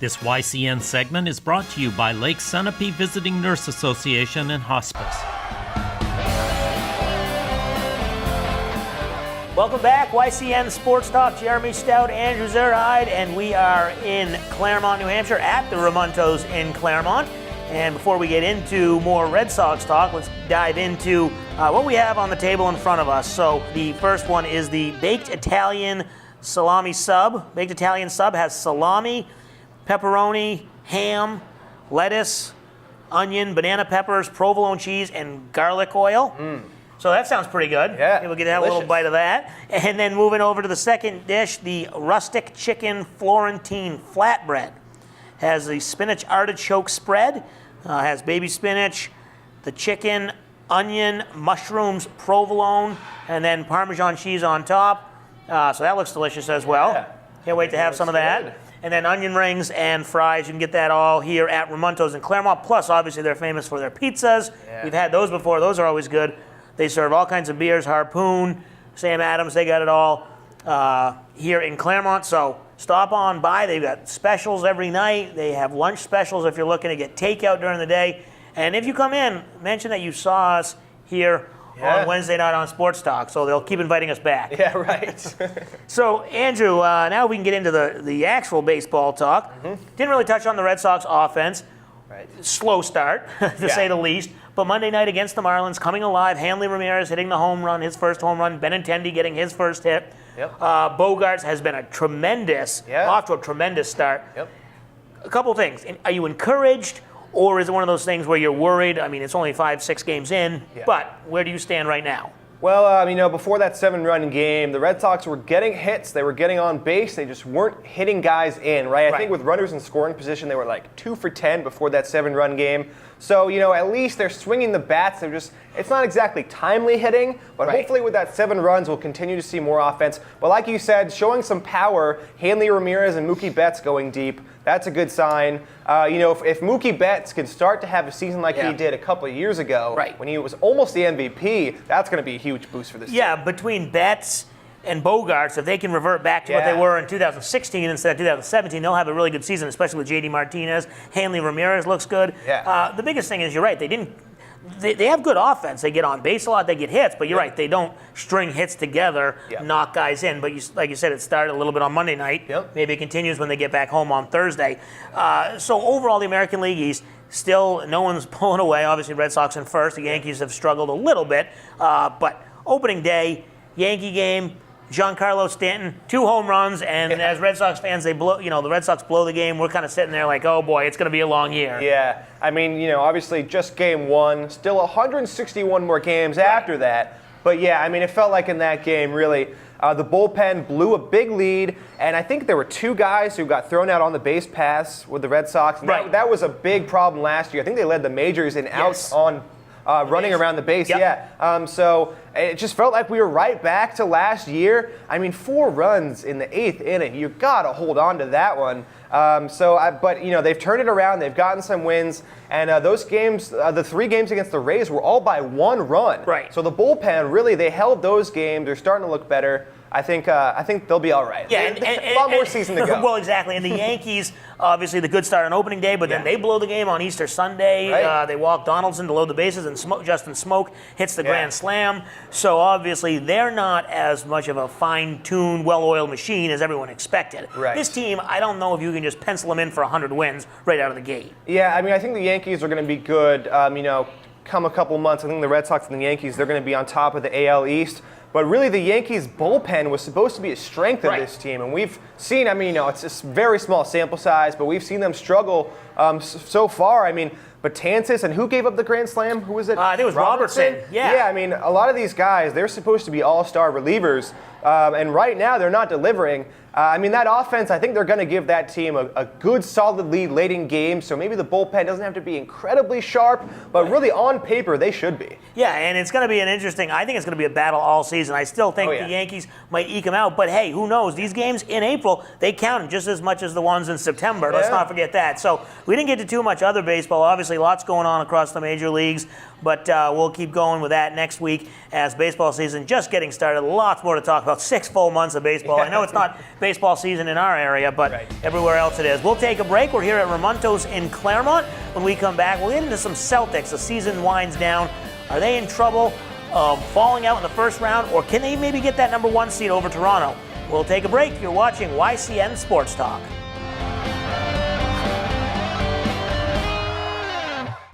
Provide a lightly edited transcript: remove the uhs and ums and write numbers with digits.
This YCN segment is brought to you by Lake Sunapee Visiting Nurse Association and Hospice. Welcome back, YCN Sports Talk. Jeremy Stout, Andrew Zerhide, and we are in Claremont, New Hampshire at the Ramontos in Claremont. And before we get into more Red Sox talk, let's dive into what we have on the table in front of us. So the first one is the Baked Italian Salami Sub. Baked Italian Sub has salami, pepperoni, ham, lettuce, onion, banana peppers, provolone cheese, and garlic oil. So that sounds pretty good. Yeah, we'll get to have a little bite of that. And then moving over to the second dish, the rustic chicken Florentine flatbread. Has the spinach artichoke spread, has baby spinach, the chicken, onion, mushrooms, provolone, and then Parmesan cheese on top. So that looks delicious as well. Yeah. Can't wait to have some of that. Good. And then onion rings and fries. You can get that all here at Ramontos in Claremont. Plus, obviously, they're famous for their pizzas. Yeah. We've had those before. Those are always good. They serve all kinds of beers, Harpoon, Sam Adams. They got it all here in Claremont. So stop on by. They've got specials every night. They have lunch specials if you're looking to get takeout during the day. And if you come in, mention that you saw us here on Wednesday night on Sports Talk. So they'll keep inviting us back. Yeah, right. So, Andrew, now we can get into the actual baseball talk. Didn't really touch on the Red Sox offense. Right. Slow start, to say the least. But Monday night against the Marlins, coming alive. Hanley Ramirez hitting the home run, his first home run. Benintendi getting his first hit. Yep. Bogarts has been off to a tremendous start. Yep. A couple things. Are you encouraged, or is it one of those things where you're worried? I mean, it's only 5-6 games in, but where do you stand right now? Well, before that 7-run game, the Red Sox were getting hits. They were getting on base. They just weren't hitting guys in, right? I think with runners in scoring position, they were like 2 for 10 before that 7-run game. So, at least they're swinging the bats. It's not exactly timely hitting, but hopefully with that 7 runs, we'll continue to see more offense. But like you said, showing some power, Hanley Ramirez and Mookie Betts going deep, that's a good sign. If Mookie Betts can start to have a season like he did a couple of years ago, when he was almost the MVP, that's going to be a huge boost for this team. Yeah, between Betts and Bogarts, if they can revert back to what they were in 2016 instead of 2017, they'll have a really good season, especially with J.D. Martinez. Hanley Ramirez looks good. Yeah. The biggest thing is, you're right, they have good offense. They get on base a lot, they get hits, but you're right, they don't string hits together, knock guys in. But like you said, it started a little bit on Monday night. Maybe it continues when they get back home on Thursday. So overall, the American League East, still no one's pulling away. Obviously, Red Sox in first. The Yankees have struggled a little bit. But opening day, Yankee game, Giancarlo Stanton, 2 home runs, and as Red Sox fans, the Red Sox blow the game. We're kind of sitting there like, oh boy, it's going to be a long year. Yeah, obviously just game 1, still 161 more games after that. But it felt like in that game, really, the bullpen blew a big lead, and I think there were 2 guys who got thrown out on the base pass with the Red Sox. And that was a big problem last year. I think they led the majors in outs on running around the base, so it just felt like we were right back to last year. 4 runs in the 8th inning. You got to hold on to that one. But they've turned it around. They've gotten some wins. And those games, the 3 games against the Rays were all by 1 run. Right. So the bullpen, really, they held those games. They're starting to look better. I think they'll be all right. Yeah, a lot more season to go. Well, exactly. And the Yankees, obviously, the good start on opening day, but then they blow the game on Easter Sunday. They walk Donaldson to load the bases, and Justin Smoak hits the grand slam. So obviously, they're not as much of a fine-tuned, well-oiled machine as everyone expected. Right. This team, I don't know if you can just pencil them in for 100 wins right out of the gate. Yeah, I think the Yankees are going to be good. Come a couple months, I think the Red Sox and the Yankees, they're going to be on top of the AL East. But really, the Yankees' bullpen was supposed to be a strength of this team. And we've seen, it's a very small sample size, but we've seen them struggle so far. Betances, and who gave up the grand slam? Who was it? I think it was Robertson. Yeah, a lot of these guys, they're supposed to be all-star relievers. And right now, they're not delivering. That offense, I think they're going to give that team a good, solid lead late in games. So maybe the bullpen doesn't have to be incredibly sharp, but really on paper, they should be. Yeah, and it's going to be I think it's going to be a battle all season. I still think the Yankees might eke them out, but hey, who knows? These games in April, they count just as much as the ones in September. Let's not forget that. So we didn't get to too much other baseball. Obviously, lots going on across the major leagues, but we'll keep going with that next week as baseball season just getting started. Lots more to talk about. 6 full months of baseball. I know it's not baseball season in our area, but everywhere else it is. We'll take a break. We're here at Ramontos in Claremont. When we come back, we'll get into some Celtics. The season winds down. Are they in trouble falling out in the first round, or can they maybe get that number 1 seed over Toronto? We'll take a break. You're watching YCN Sports Talk.